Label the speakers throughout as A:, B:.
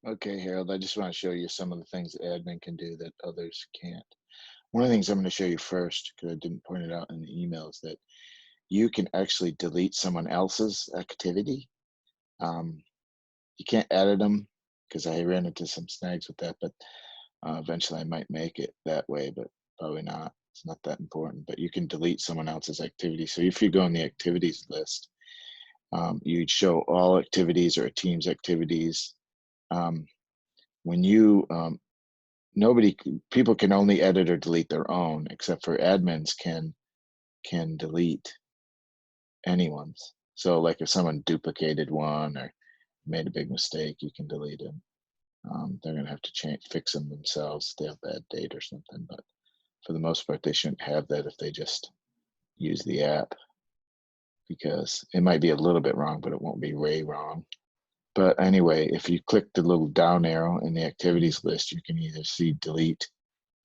A: Okay, Harold, I just want to show you some of the things that admin can do that others can't. One of the things I'm going to show you first, because I didn't point it out in the email, is that you can actually delete someone else's activity. Um, you can't edit them because I ran into some snags with that, but eventually I might make it that way, but probably not. It's not that important, but you can delete someone else's activity. So if you go on the activities list, you'd show all activities or a team's activities. Um, when you people can only edit or delete their own, except for admins can delete anyone's. So like if someone duplicated one or made a big mistake, you can delete them. They're gonna have to fix them themselves if they have bad date or something, but for the most part they shouldn't have that if they just use the app, because it might be a little bit wrong but it won't be way wrong. But anyway, if you click the little down arrow in the activities list, you can either see delete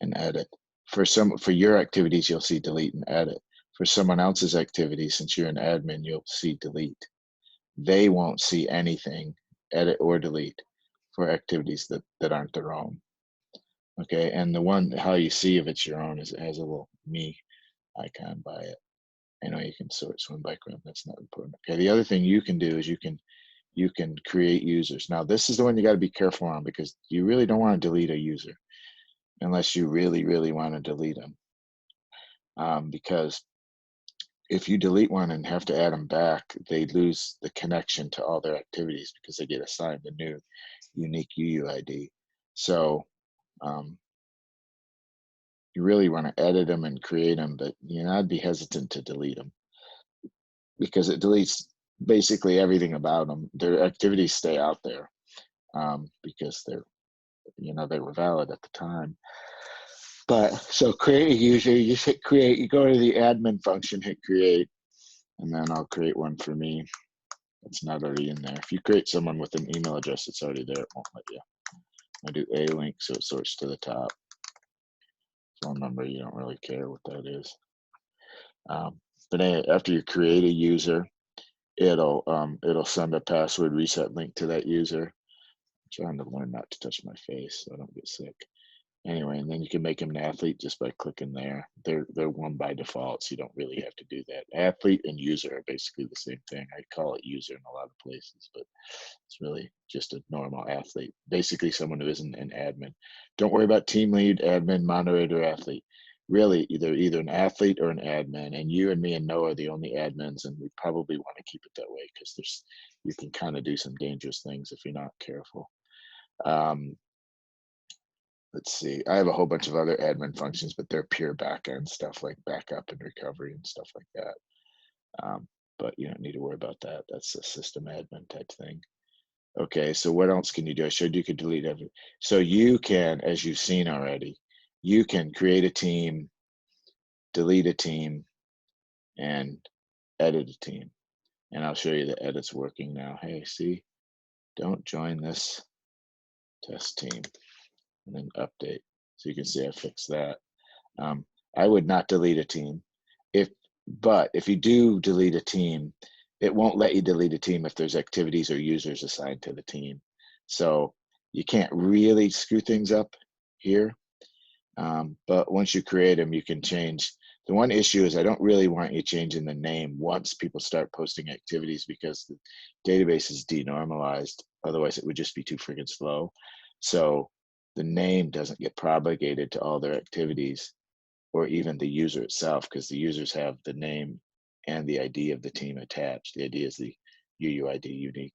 A: and edit. For your activities, you'll see delete and edit. For someone else's activities, since you're an admin, you'll see delete. They won't see anything, edit or delete, for activities that aren't their own. Okay, and the one, how you see if it's your own is it has a little me icon by it. I know you can sort swim background, that's not important. Okay, the other thing you can do is you can create users. Now this is the one you got to be careful on, because you really don't want to delete a user unless you really want to delete them. Because if you delete one and have to add them back, they lose the connection to all their activities because they get assigned a new unique UUID. So you really want to edit them and create them, but I'd be hesitant to delete them because it deletes basically everything about them. Their activities stay out there because they were valid at the time. But so create a user, you just hit create, you go to the admin function, hit create, and then I'll create one for me. It's not already in there. If you create someone with an email address that's already there, it won't let you. I do a link so it sorts to the top. Phone number, you don't really care what that is. But anyway, after you create a user, it'll send a password reset link to that user. I'm trying to learn not to touch my face so I don't get sick. Anyway, and then you can make them an athlete just by clicking there. They're one by default, so you don't really have to do that. Athlete and user are basically the same thing. I call it user in a lot of places, but it's really just a normal athlete. Basically someone who isn't an admin. Don't worry about team lead, admin, moderator, athlete. Really, either an athlete or an admin, and you and me and Noah are the only admins, and we probably want to keep it that way because you can kind of do some dangerous things if you're not careful. Let's see, I have a whole bunch of other admin functions, but they're pure backend stuff like backup and recovery and stuff like that. But you don't need to worry about that. That's a system admin type thing. Okay, so what else can you do? I showed you could delete everything. So you can, as you've seen already, you can create a team, delete a team, and edit a team. And I'll show you the edits working now. Hey, see, don't join this test team. And then update. So you can see I fixed that. I would not delete a team. But if you do delete a team, it won't let you delete a team if there's activities or users assigned to the team. So you can't really screw things up here. But once you create them, you can change. The one issue is I don't really want you changing the name once people start posting activities, because the database is denormalized. Otherwise, it would just be too freaking slow. So the name doesn't get propagated to all their activities or even the user itself, because the users have the name and the ID of the team attached. The ID is the UUID unique.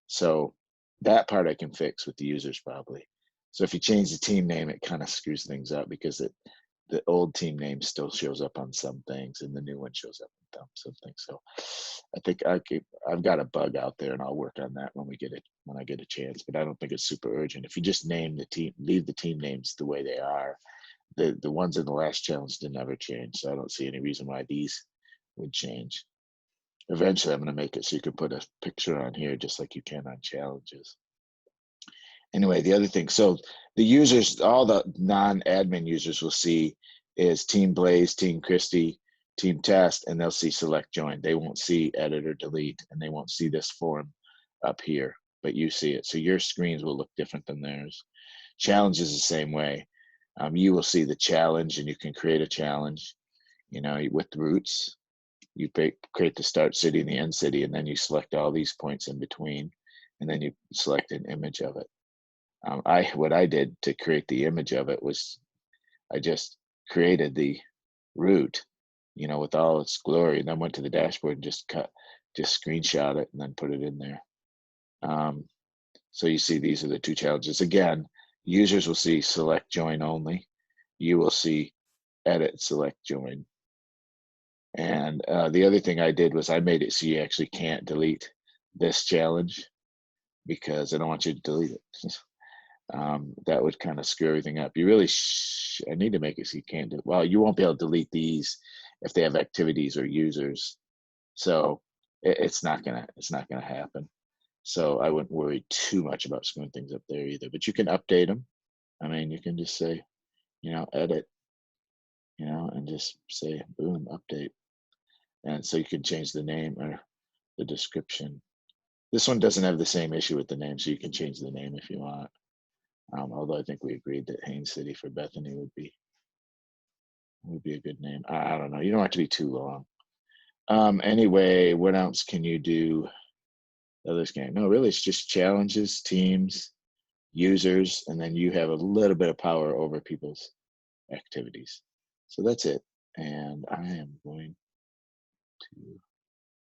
A: So that part I can fix with the users probably. So if you change the team name, it kind of screws things up because the old team name still shows up on some things and the new one shows up on some things. So I think I've got a bug out there, and I'll work on that when I get a chance. But I don't think it's super urgent. If you just name the team, leave the team names the way they are. The ones in the last challenge didn't ever change, so I don't see any reason why these would change. Eventually, I'm going to make it so you can put a picture on here just like you can on challenges. Anyway, the other thing, so the users, all the non-admin users will see is Team Blaze, Team Christie, Team Test, and they'll see select join. They won't see edit or delete, and they won't see this form up here. but you see it. So your screens will look different than theirs. Challenge is the same way. You will see the challenge, and you can create a challenge, with routes. You create the start city and the end city, and then you select all these points in between, and then you select an image of it. What I did to create the image of it was I just created the route, with all its glory, and then went to the dashboard and just screenshot it and then put it in there. Um, so you see, these are the two challenges. Again, users will see select join only. You will see edit select join. And the other thing I did was I made it so you actually can't delete this challenge, because I don't want you to delete it. That would kind of screw everything up. You really, I need to make it so you can't do. Well, you won't be able to delete these if they have activities or users. So it's not gonna happen. So I wouldn't worry too much about screwing things up there either. But you can update them. I mean, you can just say, edit, and just say, boom, update. And so you can change the name or the description. This one doesn't have the same issue with the name, so you can change the name if you want. Although I think we agreed that Haines City for Bethany would be a good name. I don't know. You don't have to be too long. Anyway, what else can you do? Others can. No, really, it's just challenges, teams, users, and then you have a little bit of power over people's activities. So that's it. And I am going to